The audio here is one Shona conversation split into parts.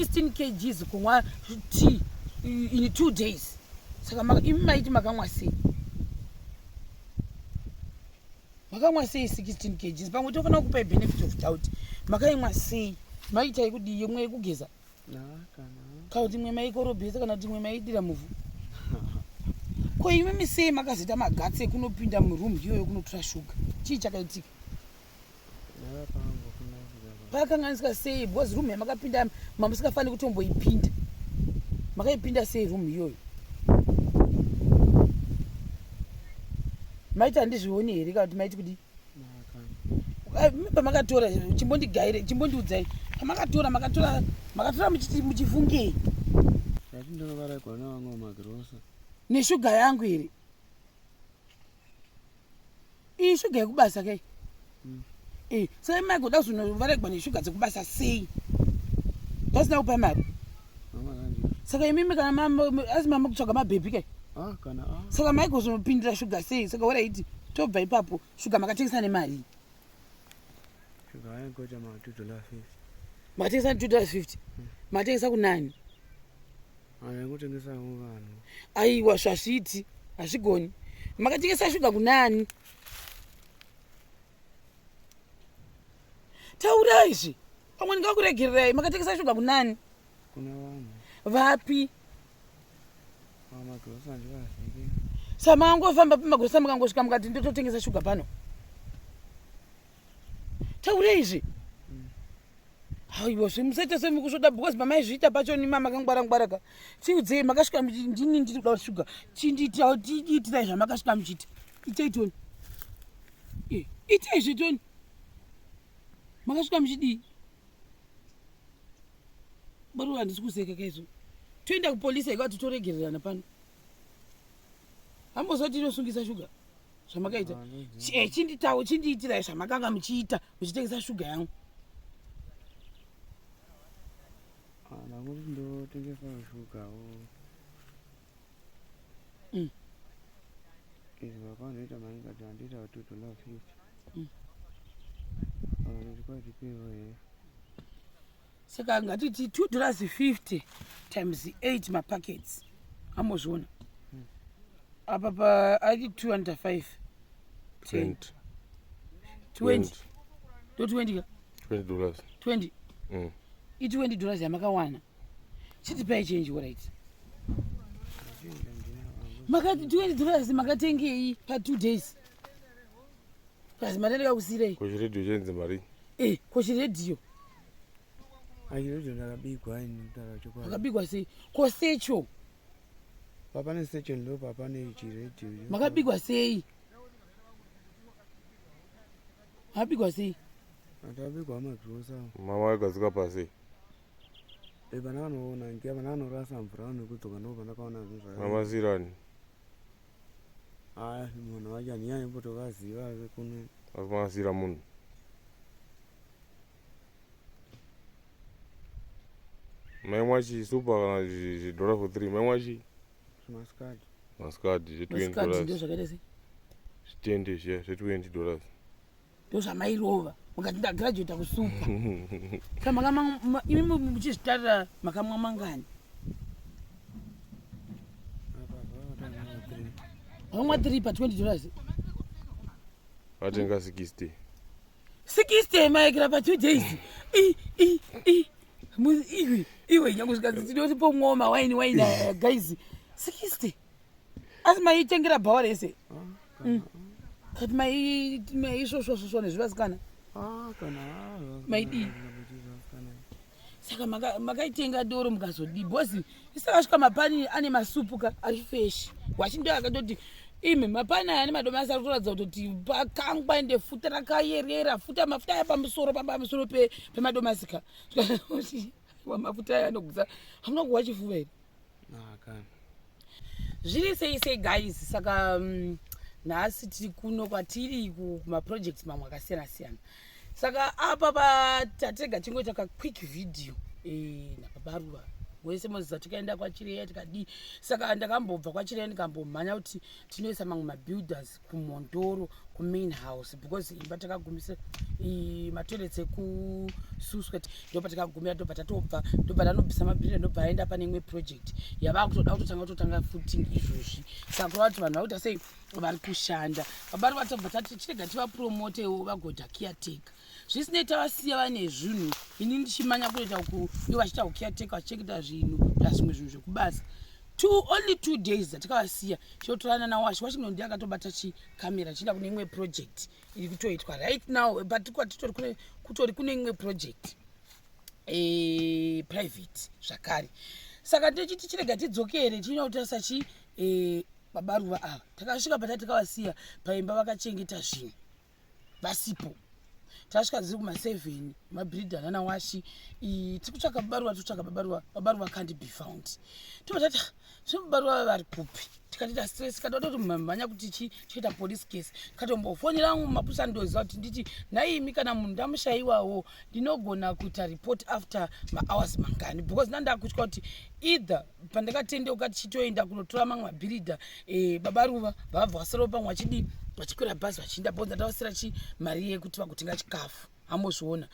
16 kgs kumwa tea in 2 days. Saka imaiti makamwa sei. Makamwa sei 16 kgs. Pamwe tofana kupa benefit of doubt. Makaimwa sei. Maita ikudi yemwe kugeza. Kauti mwe maikorobhesa kana kuti mwe maidira muvhu. Ko imimi sei makazita magatsi kunopinda muroom iyoyo kunotora shuga. Chii chakaitika? Pakanganisika sei because room yamakapinda mamusingafani kutomboipinda. Makaipinda sei room iyoyo? Maita handizvioni here kuti maiti kuti pamakatora chimbondigaire chimbondiudzai pamakatora makatora muchifungei neshuga yangu here iyi shuga yekubasa kai sai magoda kuzonovaregwa neshuga dzekubasa sei pasina kupa mari saka imimi kana asi mama kutsvaga mabhebhi kai saka maigozonopindira shuga sei saka waraiti tobva ipapo shuga makatengesa nemari makatengesa $2.50 makatengesa kunani aiwa zvazviti hazvigoni makatengesa shuga kunani tauraizve pamwe ndingakuregererai makatengesa shuga kunani vapi samangofamba pamagrosa mukangosvika mukati ndototengesa shuga pano taureizve aiwa zvemusaita semukusvoda because pamaizviita pacho nima makangwara-ngwaraka tiudzei makasvika ndini ndiri kuda shuga tiitirai zvamakasvika muchiti itai toni itai zvetoni makasvika muchidii BaRuva handisi kuzeka kaizvo toenda kupolisi ikati toregererana pano hambozati inosungisa shuga zvamakaita chinditawo chindiitirai zvamakanga muchiita muchitengesa shuga yangu nakuti ndotengesa shugawo izvi vakanoita maingati handiita $2.50 ndikwazipewo here saka ngatiti $2.50 times 8 mapackets amozviona apa paati 205 20 $20 $20 $20 yamakawana chiti pai change right makati $20 makatengei pa 2 days kasi matendeka kusirei kochiredhiyo chenze mari kochiredhiyo airedhiyo ndakabigwa akabigwa sei kosecho papane secho ndo papane chiredhiyo makabigwa sei mabigwa sei atabigwa magrosa mama akazika pasi pananoona ngia pananorasa mvura vanokudzoka ndo pandakaona mama sirani munhu wacho handinyanya imbotovaziva ave kuno amasira munhu maimwa chisupa kana $1 for 3 maimwa chi maskadi $20 ndio zvakaita sei zvitende zviya $20 ndo zvamairova mukati ndagraduata kusupa saka imi muchizvitarira makamwa mangani makamwa 3 pa $20 atenga 60 maekera pa 2 days iwe nyangosvika dzitidoti pomwawo mawaini guys 60 asi maitengera bhawa rese kati maisvosvosvosvo nezvivasikana maidii saka makaitenga doro mukazodii bhosi isakasvika mapani ane masupuka ari feshi wachindo akatoti ime mapani aya ane madomasi ari kutoratidza kutoti pakangwa ende futa rakayerera futa mafuta aya pamusoro pemadomasika mafuta aya anogutsa hamuna kuwa chifuva here zviri sei guys saka nhasi tiri kuno kwatiri kumaprojects mamwe akasiyana-siyana saka apa tatirega tingoita ka quick video napaBaRuva wese moziza tikaenda kwachireya tikadi. Saka ndakambobva kwachireya ndikambomhanya kuti tinoisa mamwe mabuilders kumondoro kumain house because imba takagumisa matoilets ekususwe ndopa takagumira ndobva tatobva ndobva tanobvisa mabuilder ndobva aenda pane imwe project yavakutoda kutotanga footing izvozvi. Saka kureva kuti vanhu vakuita sei vari kushanda babari vatobva tati chirega tivapromotewo vagodha caretaker zvisinei tavasiya vane zvinhu ini ndichimanya kunoita ivo vachiita kucaretaker vachichengeta zvinhu zvimwe zvinhu zvekubasa. Only 2 days zatakavasiya chotorana nawashi washi ndiye akatobata chikamera chienda kune imwe project iri kutoitwa right now but kutori kune imwe project private zvakare. Saka ndichiti chirega tidzokere tinotasa babaruva ava takasvika pata tikavasiya paimba vakachengeta zvinhu vasipo. Tasvika dziri kuma7 mabhridha nanawashi tikutsvaka babaruva can't be found. Tobva babaruva vari kupi tikatita stress katoda kuti mhanya kuti chiita police case katombofonera mapusa ndoziva kuti nditi naimi kana munhu ndamushayiwawo ndinogona kuita report after mahours mangani because ndandakutya kuti either pandakatendeuka tichitoenda kunotora mamwe mabhiridha babaruva vabva vasarawo pamwe vachikwira bhazi vachienda bonza ndavasira mari yekuti vagotenga chikafu ambozviona.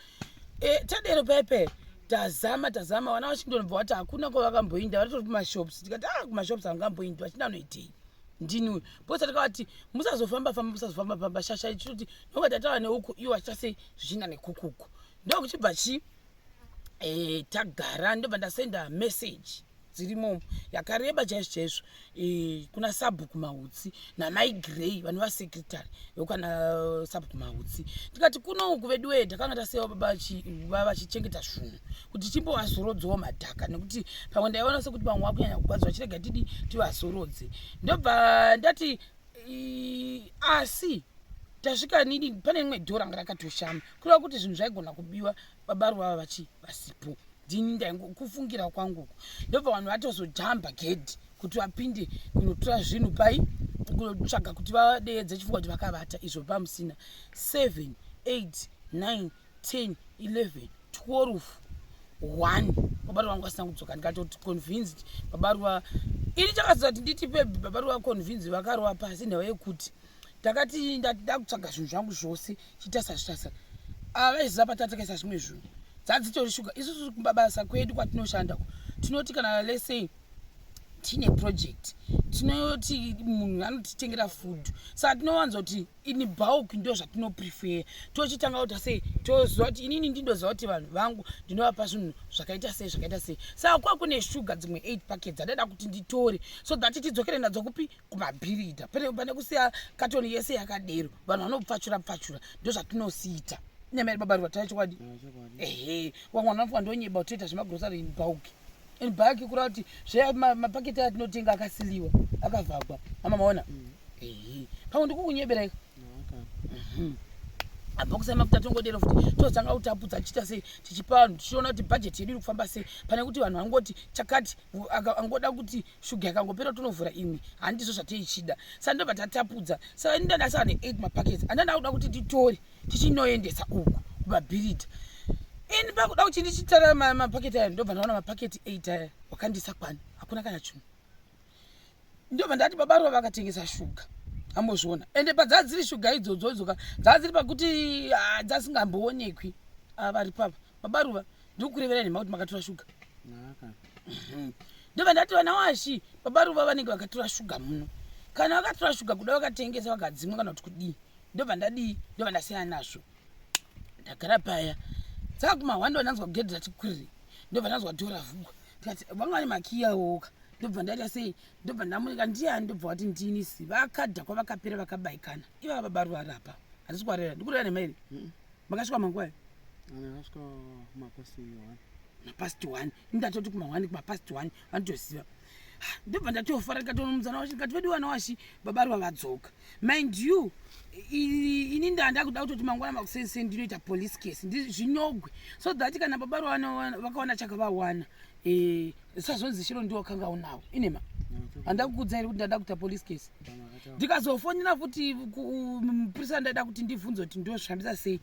Tadero pepe tazama vana vachindonobva vati hakuna kwavakamboinda varitori kumashops tikati kumashops havangamboindi vachindanoitei ndini bhosa takavati musazofamba shasha ichitoti nonga tatava neuku iwo vachita sei zvichina nekukuku ndokuchibva tagara ndobva ndasenda message dzirimo yakareba chaizvo kuna sabhuku mautsi namaigrey vanhu vasecretary yokana sabhuku mautsi tikati kuno kuvedu wedu takanga tasewa baba vachichengeta zvinhu kuti chimbovazorodzawo madhaka nekuti pamwe ndaiona sekuti vamwe vakunyanya kugwadzwa chirega tidi tivazorodze ndobva ndati asi tasvika nini pane rimwe dhora ranga rakatoshama kureva kuti zvinhu zvaigona kubiwa babaruva vachi vasipo ndini ndaikufungira kwangu ndobva vanhu vatozojamba gedhi kuti vapinde kunotora zvinhu pai kunotsvaga kuti vadeedze chifungwa kuti vakavata izvo pamusina 7 8 9 10 11 12 1 babaruva vangu vasina kudzoka ndikatoti convinced babaruva ini chakaziva kuti nditipe babaruva convinced vakarova pasi ndava yekuti takati ndatida kutsvaga zvinhu zvangu zvose chitasazvitasa avaiziva patataikaisa zvimwe zvinhu dzadzitori shuga isusu kumbabasa kwedu kwatinoshanda tinoti kana lesei tine project tinoti munhu anotitengera food saka tinowanza kuti ini bulk ndo zvatinoprefer tochitanga kuti sei toziva kuti inini ndindoziva kuti vanhu vangu ndinovapa zvinhu zvakaita sei saka kwa kune shuga dzimwe 8 packets adaida kuti nditore so that tidzokere nadzo kupi kumabhirida pane kusiya katoni yese yakadero vanhu vanopfachura ndo zvatinosiita nyamari babaruva tachokwadi wamwe vanofanwa ndonyeba kutoita zvemagrosari in bulk in bulk kureva kuti mapaketi atinotenga akasiliwa akavhagwa amamaona pamwe ndikukunyeberaika abhokisi amafuta tongodero futi tozanga kutapudza tichita sei tichipa vanhu tichiona kuti bhajeti yedu iri kufamba sei pane kuti vanhu vangoti chakati angoda kuti shuga yakangopera tonovhura imwe handizvo zvateichida saka ndobva tatapudza saka ini ndandasava ne8 mapaketi andanda kuda kuti titore tichinoendesa uku kumabhirida ini pakuda kuti ndichitara mapaketi aya ndobva ndaona mapaketi 8 aya wakandisa kwani hakuna kana chinhu ndobva ndati babaruva vakatengesa shuga ambozviona ende padzadziri shuga idzodzo dzadziri pakuti dzasingamboonekwi vari papa babaruva ndikukurevera nemha kuti makatora shuga ndobva ndati vana washi babaruva vanenge vakatora shuga muno kana vakatora shuga kuda vakatengesa vakadzimwa kana kuti kudii ndobva ndasiya nazvo ndagara paya saka kumahwando ndanzwa kugedhi ratikuriri ndobva ndanzwa dhora vhugwa tikati vangani makiyawoka ndobva ndaita sei ndobva ndamuika ndiyani ndobva wati ndini si vakadha kwavakapera vakabaikana ivava babaruva rapa handisi kwarera ndikurera nemairi makasvika mangwai mapast 1 ndatoti kumahwani kumapast 1 vanotoziva ndobva ndatofara tikatonomudzana washi tikati vedu wana washi babaruva vadzoka mind you ini ndanda kuda kutoti mangwana makusese ndinoita police case zvinogwe so that kana babaruva vakawana chakavawana sazonzi chiro ndiwo kanga unawo inema handakukudza iri kuti ndada kuita police case ndikazofonera futi mupurisa ndaida kuti ndibvunze kuti ndozvifambisa sei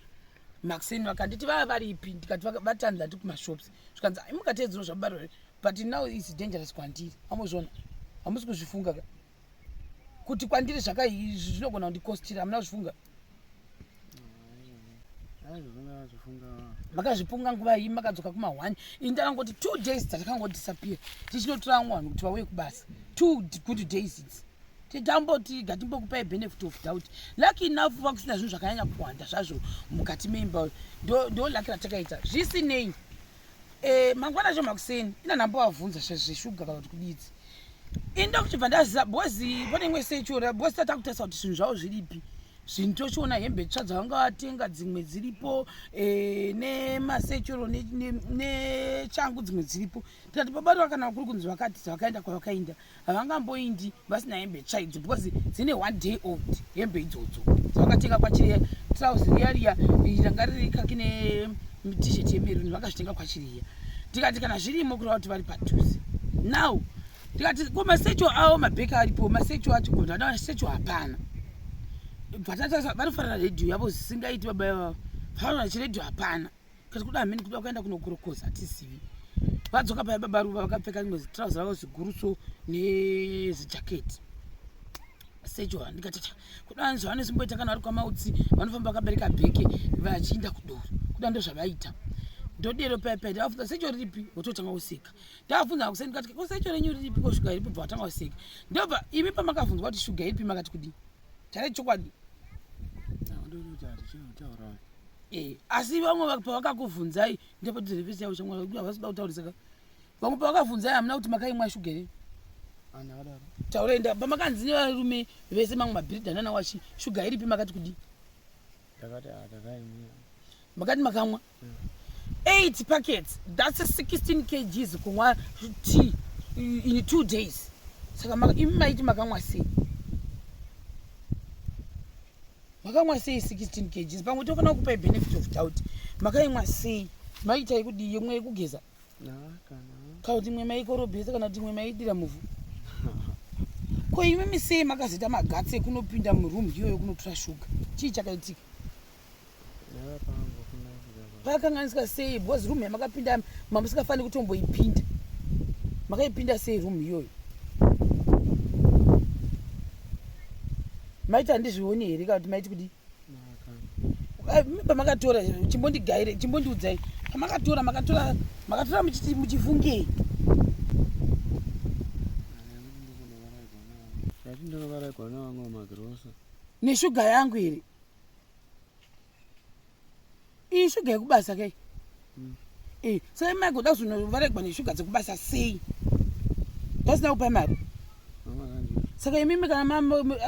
Maxine vakanditi vava varipi ndikati vatanza ndi kumashops zvikanzi mukatedzero zvabarwa but now it's dangerous kwandiri amozvona hamusi kuzvifunga ka kuti kwandiri zvinogona kundikostira hamuna kuzvifunga makazvipunga nguva iyi makadzoka kuma1 ini ndakangoti 2 days dzatakangodisappear tichinotora vanhu kuti vauye kubasa 2 good days idzi tidamboti gatimbokupai benefit of doubt lucky enough vakusina zvinhu zvakanyanya kuwanda zvazvo mukati meimba ndo lucky ratakaita zvisinei mangwana acho Makuseni ina nhamba wavhunza zveshuga kana kuti kudidzi inda kuchibva ndaziva bhozi pane imwe sechora bhozi tatakutarisa kuti zvinhu zvavo zviripi zvinhu tochiona hembe tsva dzavanga vatenga dzimwe dziripo nemasechuro nechangu dzimwe dziripo tikati babarwa kana kuri kunzi vakati dzavakaenda kwavakaenda havangamboindi vasina hembe tsva idzi because dzine 1 day old hembe idzodzo dzavakatenga kwachiriya trousi riya ranga riri kakine t-shirt yemeruni vakazvitenga kwachiriya tikati kana zvirimo kureva kuti vari padhuze now tikati kumasecho avo mabheka aripo masecho acho gondana masecho hapana vatata vanofanira redhiyo yavo zisingaiti baba vavo fanira chiredhiyo hapana kati kuda hameni kuda kuenda kunogorokoza hatisivi vadzoka paya BaRuva vakapfeka rimwe zitrauzi ravo ziguruso nezijaketi secho ndikati kuda zvavanosimboita kana vari kwamautsi vanofamba vakabereka bheke vachiinda kudoro kuda ndo zvavaita ndodero paya ndavafunza secho riripi wototanga useka ndavafunza Makuseni ndikati ko secho renyu riripi ko shuga iripi bva watanga useka ndobva imi pamakavhunzwa kuti shuga iripi makati kudi tare chokwadi asi vamwe pavakakuvhunzai ndepatizerevhesi yavo shamwari havasida kutaurisaka vamwe pavakavhunzai hamuna kuti makaimwa shuga here taurenda pamakanzi nevarume vese mamwe mabhiridha nanawashi shuga iripi makati kudi makati makamwa 8 packets that's 16 kgs kumwa tea in 2 days saka imi maiti makamwa sei makamwa sei 16 kgs pamwe tofanira kupai benefit of doubt makaimwa sei maitai kudi yemwe kugeza kana kuti imwe maikorobhesa kana kuti imwe maidira muvhu ko imimi sei makazita magatsi ekunopinda murumu iyoyo kunotora shuga chii chakaitika pakakanganisika sei because rumu yamakapinda mamusingafaniri kutomboipinda makaipinda sei rumu iyoyo maiti handizvioni here kana kuti maiti kudi pamakatora chimbondigaire chimbondiudzai pamakatora makatora muchifungei neshuga yangu here iyi shuga yekubasa kai sai maigoda kuzonovaregwa neshuga dzekubasa sei pasina kupai mari saka imimi kana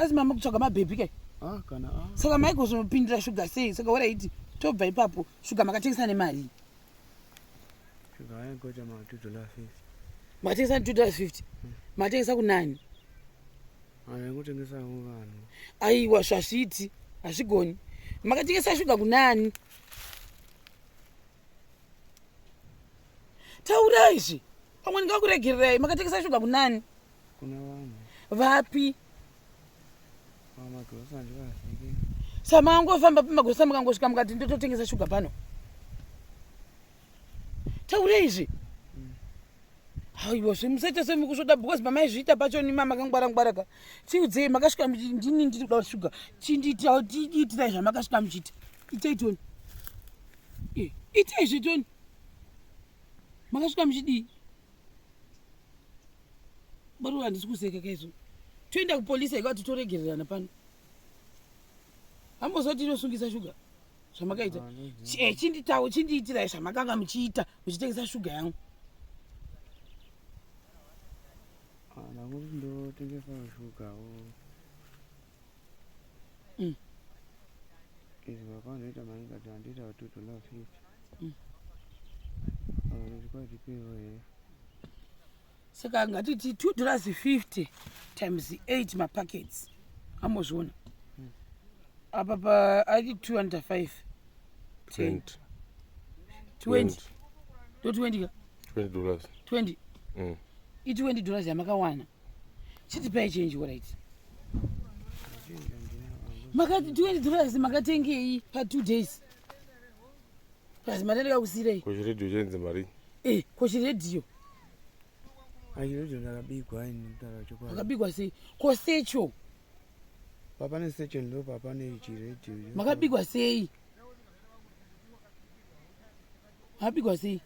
asi mama kutsvaga mabhebhi kai saka maigozonopindira shuga sei saka waraiti tobva ipapo shuga makatengesa nemari makatengesa $2.50 makatengesa kunani aiwa zvazviti hazvigoni makatengesa shuga kunani tauraizve pamwe ndingakuregererai makatengesa shuga kunani vapi samangofamba pamagrosa mukangosvika mukati ndototengesa shuga pano taureizve aiwa zvemusaita semukusvoda because pamaizviita pacho nima makangwara-ngwaraka tiudzei makasvika ndini ndiri kuda shuga tiitirai zvamakasvika muchiita itaitoni itai zvetoni makasvika muchidii BaRuva handisi kuseka kaizvo toenda kupolisi ikati toregererana pano hambozoti inosungisa shuga zvamakaita chinditawo chindiitirai zvamakanga muchiita muchitengesa shuga yangu nakuti ndotengesa shugawo izvi vakanoita maingati handiita $2.50 ndikwatipewo here saka ngatiti $2.50 times 8 mapackets amozviona apa paari 205 20 $20 20 $20 yamakawana chitipai change right makati $20 makatengei pa 2 days Kazi mari ndakakusirei. Kuchiredhiyo chenze mari. Kuchiredhiyo. Achiredhiyo ndakabigwa ndara chokwadi. Makabigwa sei? Kosecho. Papa nesecho ndo papa nechiredhiyo. Makabigwa sei? Makabigwa sei?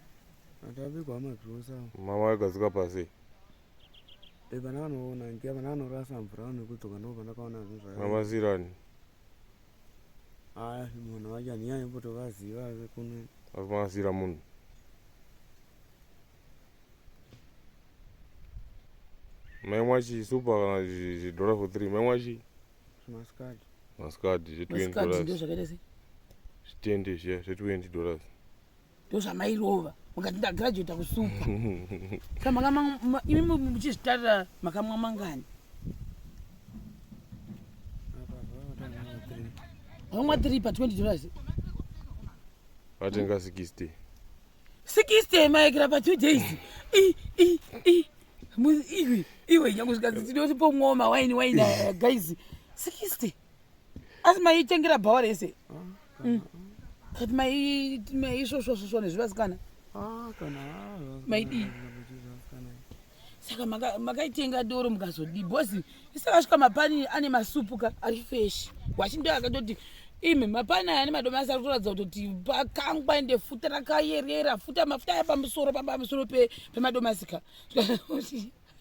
Atabigwa magrosa. Mama akazika pasi. Bana vanoona ngiya vana vanorasa mvura vanokudzoka ndo vandakaona zvinhu Mama zirani. Munhu wacho handinyanya kutovaziva kuno. Amasira munhu. Maimwa chisupa kana zvidhora for 3 maimwa chi Maskadi. maskadi $20. Ndio zvakaita sei? Zvitende zviya $20. Ndio zvamairova. Mukati ndagraduate kusupa. Kama imi muchizvitarira makamwa mangani? Vamwa 3 pa $20. Vatenga 60. 60 maikira pa 2 days. Iwe nyangu zvikadzitidoti pomwawo mawaini guys 60. Asi maitengera bhawa rese. Kati maisvosvosvosvo nezvivasikana. Kana Maidii. Saka makaitenga doro mukazodii bhozi isakasvika mapani ane masupuka ari fresh. Wachindio akatoti ime mapani aya ane madomasi ari kutoratidza kutoti pakangwa ende futa rakayerera futa mafuta aya pamusoro pemadomasika.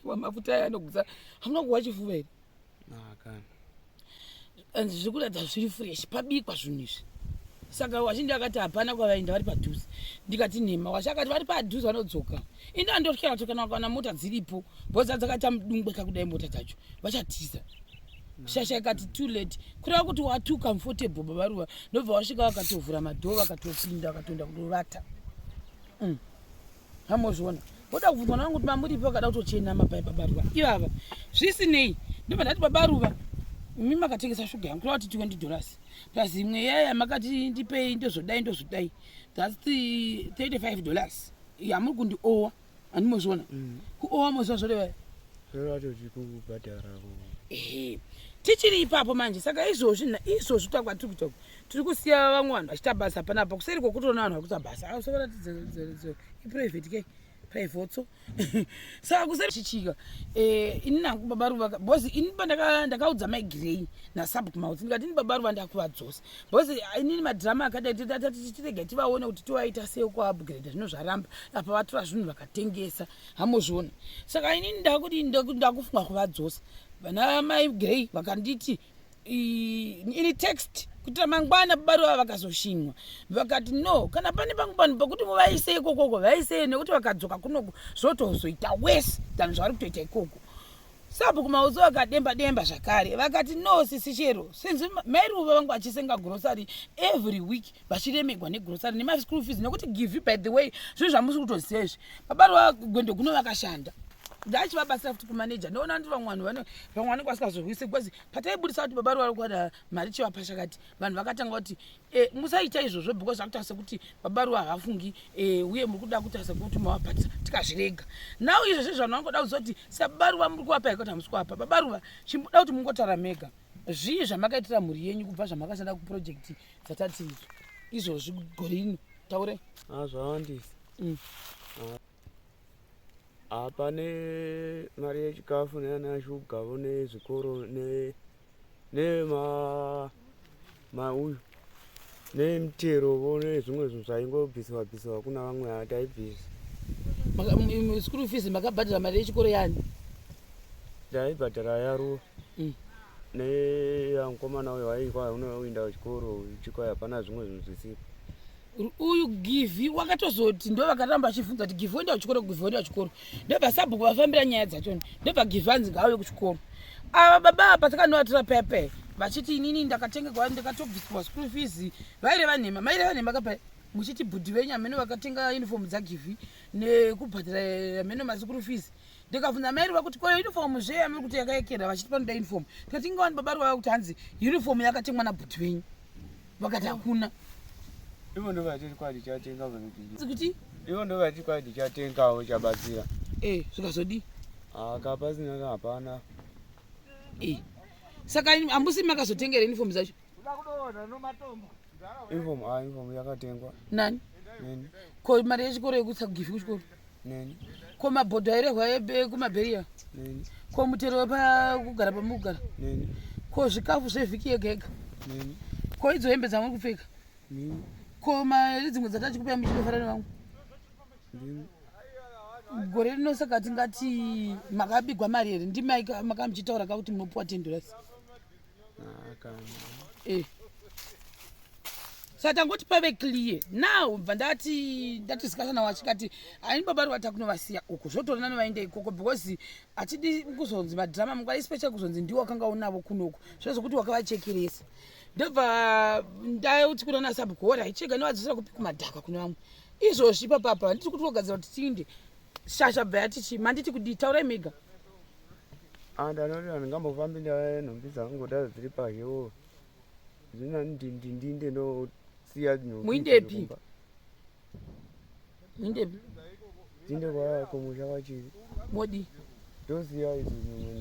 Mafuta aya anogutsa hamuna kuwa chifuva here. And zviri kuratidza zviri fresh pabikwa zvinhu izvi. Saka wachindio akati hapana kwavaenda vari padhuze. Ndikati nhema wachakati vari padhuze vanodzoka. Indi andotyira tokana kana mota dziripo. Bhoza dzakaita mudungweka kudai mota dzacho. Vachatiza. Shasha ikati too late. Kureva kuti watu comfortable BaRuva. Ndobva wasvika vakatovhura madhoo vakatopinda vakatoenda kundovata. Hamozviona. Voda kubvunzwa nangu kuti mamuripo vakada kutochena mapai BaRuva. Ivava. Zvisinei. Ndobva ndati BaRuva. Mimi makatengesa shuga yangu kuti $20. Plus imwe yaya makati ndipei ndozodai. That's the $35. Yamuri kundiowa. Andimozviona. Kuowa mozviona zvoreva. zvoracho chikubhadhara. Tichiri ipapo manje saka izvozvi takwa tiri kusiya vamwe vanhu vachiita basa panapa kuseri kwokutoona vanhu vakuita basa usovaratidza iprivate ke private saka kuseri chichika ini nangu BaRuva bhozi ini ndakaudza maigirei nasubmouth ndikati ini BaRuva ndakuvadzosa bhozi inini madhirama akadai tirege tivaone kuti tiwaita sei kuupgrade zvino zvaramba apa vatora zvinhu vakatengesa hamozviona saka inini ndakuti ndakufunga kuvadzosa vana maigirei vakanditi ini text kuti mangwana BaRuva vakazoshinwa vakati no kana pane pangwana pakuti muvaise ikoko vaise nekuti vakadzoka kunoko zvotozoita worse than zvari kutoita ikoko sabu kumauzo vakademba zvakare vakati no sisi chero since mairuva vangu vachisenga grocery every week vachiremegwa negrocery nemaschool fees nekuti give by the way zvinhu zvamusi kutoziva izvi BaRuva gwendo kuno vakashanda ndachivabasa futi kumanager ndoona kuti vamwe vanenge vasingazorwise because pataibudisa kuti BaRuva vari kuwana mari chivapa chakati vanhu vakatanga kuti musaita izvozvo because zvakutarisa kuti BaRuva havafungi uye muri kuda kutarisa kuti mavapatisa tikazvirega now izvozvo zvanhu vangoda kuziva kuti saBaRuva muri kuvapa yakoti hamusi kuvapa BaRuva chimboda kuti mungotaura mega zvii zvamakaitira mhuri yenyu kubva zvamakashanda kuprojekti dzatati izvozvi gore rino taurei. Zvawandisa. Pane mari yechikafu neana shuga nezvikoro uyu nemitero nezvimwe zvinhu zvaingobviswa kuna vamwe hataibvisa. School fees makabhadhara mari yechikoro yani? Taibhadhara yaRuva neyamukomana uyu waikwa unoenda kuchikoro chikwa hapana zvimwe zvinhu zvisipo. Uyu givi wakatozoti ndo vakaramba achibvunza kuti givi oenda kuchikoro ndobva sabhuku vafambira nyaya dzachona ndobva givi anzi ngauye kuchikoro ava baba patakanovatira pepe vachiti inini ndakatengerwa ndakatobviswa school fees vaireva nhema kapai muchiti bhudhi venyu amene vakatenga uniform dzagivi nekubhadhara amene maschool fees ndikabvunza mairiva kuti ko uniform amuri kuti yakaekera vachiti panoda uniform tikati ingawani BaRuva kuti hanzi uniform yakatengwa nabhudhi venyu vakati hakuna. Ivo ndo vachiti kwadi chatenga kuti ivo ndo vachiti kwadi chatengawo chabatsira zvikazodii kapasina hapana saka hambusi makazotengera uniform dzacho uniform yakatengwa nani neni ko mari yechikoro yekutsa kugifi kuchikoro neni ko mabhodho airehwa kumabheriya neni ko mutero wepakugara pamugara neni ko zvikafu zvevhiki yega yega neni ko idzo hembe dzamuri kupfeka nini ko mari dzimwe dzatachikupai muchindofara nevamwe ndini gore rino saka tingati makabigwa mari here ndimai makamuchitaura kakuti munopuwa $10 saka tangoti pave clear now bva ndatisikasana wachikati aini BaRuva takunovasiya uku zvotorana nevaenda ikoko because hatidi kuzonzi madhirama mungu especially kuzonzi ndiwo wakanga unavo kunoku zvezvokuti wakavachekeresa ndobva ndauti kuna nasabgora ichega nevadzosera kupi kumadhaka kuno vamwe izvozvi papapa handiti kuti wogadzira kuti tiinde shasha bva yatichi manditi kudii taurai mega ndanoti handingambofambi ndanhumbi dzangoda dziri pazhewo zvina ndinde ndosiya muindepi dzinde kwakomusha kwachiri modi ndosiya idzi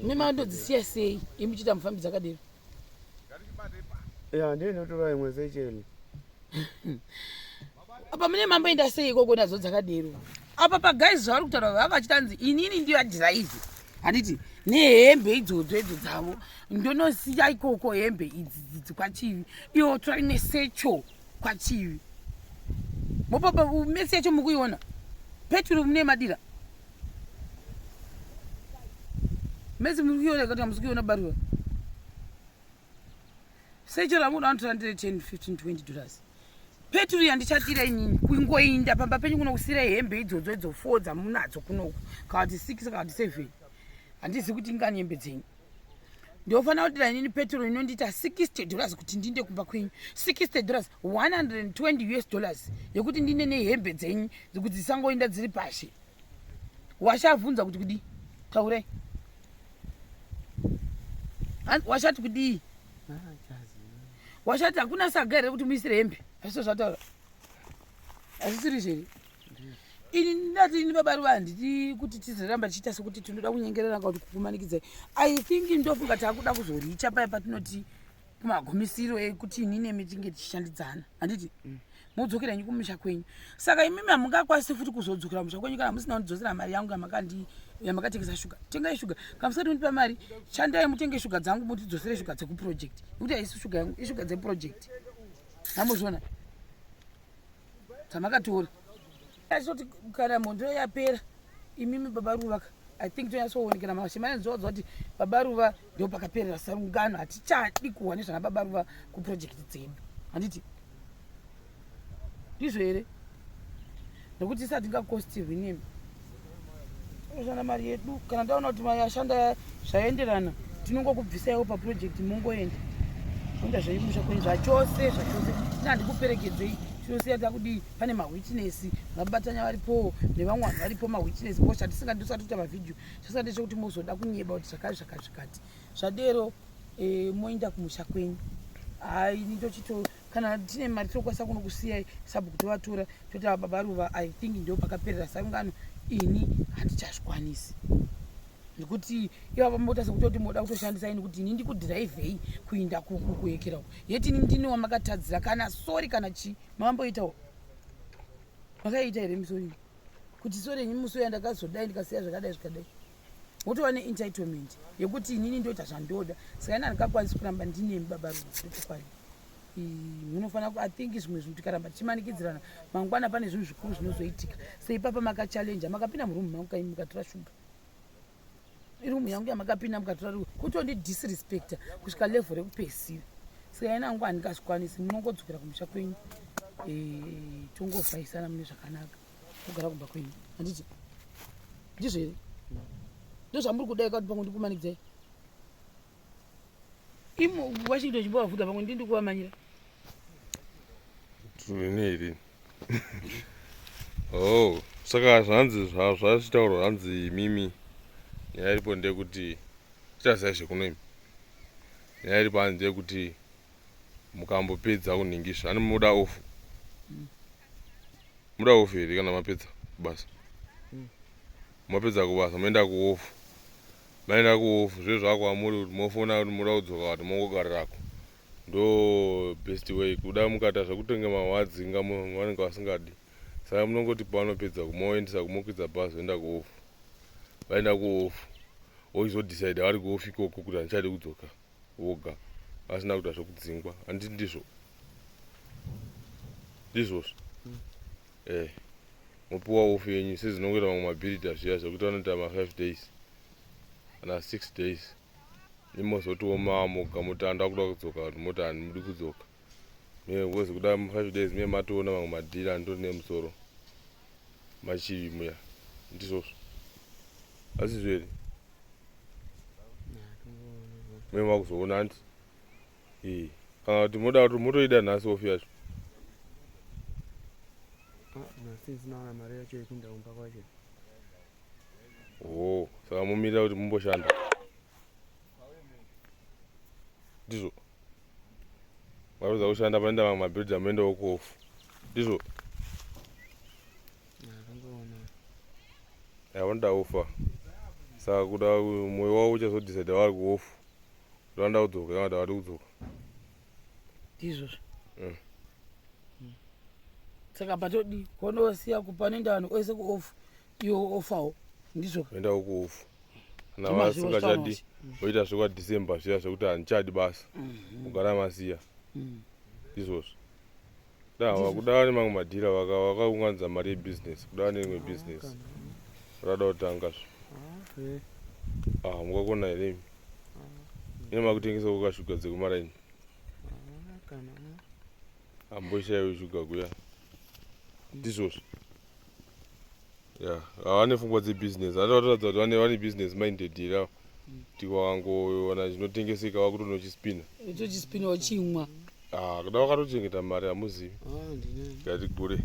memandodzisiya sei imuchita mufambi dzakadero ndiye ndotora imwe sechele apa mune mamboenda sei ikoko nadzo dzakadero apa pagaizi zvavari kutaura vava vachitanzi inini ndiyo adhiraivhi handiti nehembe idzodzo edzo dzavo ndonosiya ikoko hembe idzi kwachivi iwo tori nesecho kwachivi mopapa mesecho mukuiona peturu mune madira mesi muri kuiona kuti hamusi kuiona BaRuva secho ramuda vanotorandire $10, $15, $20 peturu yandichatira inini kungoinda pamba penyu kuno kusira hembe idzodzo edzo 4 dzamunadzo kunoku kawati 6 kawati 7 handizi kuti ingani hembe dzenyu ndiofanira kudira inini peturu inondita $60 kuti ndinde kumba kwenyu $60 $120 yekuti ndine nehembe dzenyu dzekuti dzisangoinda dziri pashi washavhunza kuti kudii taurai washati kudii washati hakuna saga here kuti muisire hembe hazvo zvataura hazvisiri zveri ini ndati ini BaRuva handiti kuti tizoramba tichiita sekuti tinoda kunyengerera kuti kukumanikidzai I think ndofunga takuda kuzoricha paya patinoti kumagumisiro ekuti ini nemi tinge tichishandidzana handiti mudzokera nyu kumusha kwenyu saka imimi hamungakwanisi futi kuzodzokera musha kwenyu kana musina kundidzosera mari yangu yamakatengesa shuga tengai shuga kana musati mundipa mari shandai mutenge shuga dzangu mutidzosere shuga dzekuproject nekuti haisi shuga yangu ishuga dzeproject hamuzviona dzamakatora achitoti kana mhondo yapera imimi BaRuva I think tonyatsoonekera mashimane nzodza kuti BaRuva ndio pakaperera sarungano hatichadi kuwa nezvana BaRuva kuprojekti dzedu handiti ndizvo here nekuti isati ngakostirwi nemi toshanda mari yedu kana taona kuti mari yashanda zvaenderana tinongokubvisaiwo paprojekti mongoenda oenda zvaimusha kwenyu zvachose tinhandikuperekedzei tinosiya takudii pane mawitness vabatanya varipo nevamwe vanhu varipo mawitness posha tisingandisati kuita mavhidhiyo chasa ndechekuti muzoda kunyeba kuti zvakati zvadero moenda kumusha kwenyu hai nitochito kana tine mari tinokwanisa kunokusiyai sabu kuti vatora toti BaRuva I think ndio pakaperera sarungano ini handichazvikwanisi nekuti ivava mota sekutoti moda kutoshandisa ini kuti ini ndikudhiraivhei kuinda kuyekerawo yeti ini ndini wamakatadzira kana sori kana chi mamboitawo makaita here misori kuti sori yenyu musori yandakazodai ndikasiya zvakadai motova neentitlement yekuti inini ndoita zvandoda saka ina handingakwanisi kuramba ndinemi BaRuva ndochokwadi munofanira I think zvimwe zvinhu tikaramba tichimanikidzirana mangwana pane zvinhu zvikuru zvinozoitika seipapa makachallenja makapinda murumu mangu kai mukatora shuga irumu yangu yamakapinda mukatora kutondi disrespecta kusvika level rekupesira saka ina angu handingazvikwanisi munongodzokera kumusha kwenyu tongofayisana mune zvakanaka kugara kumba kwenyu handiti ndizvo here ndo zvamuri kudai kuti pamwe ndikumanikidzai imo washington chimbovavhuta pamwe ndindi kuvamanyira turinei saka zvanzi zvachitaurwa zvanzi mimi nyaya iripo ndeyekuti tichaziva zvekunoimi nyaya iripo hanzi ndeyekuti mukambopedza kunhingisva ani muda ofu muda ofu here kana mapedza kubasa mapedza kubasa moenda kuofu maenda kuofu zve zvakwamuri kuti mofona kuti muda kudzoka kuti mongogararako ndo best way kuda mukata zvekutenga mawadzi vanenge vasingadi saka munongoti pavanopedza kumaendesa kumokwidza bhazi voenda kuofu vaenda kuofu oizodecide vari kuofu ikoko kuti handichade kudzoka voga vasina kuita zvokudzingwa handiti ndizvo ndizvozvo mopiwa ofu yenyu sezinongoita mamwe mabhirita zviya zvokuti vanoita ma5 days kana 6 days imozotioma moga moti handa kuda kudzoka kuti moti handimudi kudzoka kozi kuda 5 days mie matoona mamwe madhiri andori nemusoro machivi muya ndizvozvo asi zveri mie makuzoona handi kana kuti moda kuti motoida nhasi ofu yacho sinaona mari yacho yekuenda kumba kwacho saka momirira kuti mumboshanda ndizvo mapedza kushanda panoenda mamwe mabhiridha moendawo kuofu ndizvo vanoda ofa saka kuda mwoyo wavo uchazodecide vari kuofu kuti vanoda kudzoka kana kuti havadi kudzoka ndizvozvo saka patodi konosiya kupanoenda vanhu oise kuofu iwo ofawo ndizvo oendawo kuofu kana vasingachadi oita zvekwadecember zviya zvekuti handichadi basa kugara masiya izvozvo kuda ne mamwe madhira vakaunganidza mari yebusiness kuda neimwe business rada kutanga zvo mukakona here ine makutengesa kukashuga dzekumaraini hamboshayiwe shuga kuya ndizvozvo havane pfungwa dzebusiness atoratidza kuti vane business minded here kuti wakangoona zvinotengeseka wakutonochispina uchispina uchimwa kuda wakatochengeta mari hamuzivi ngatigure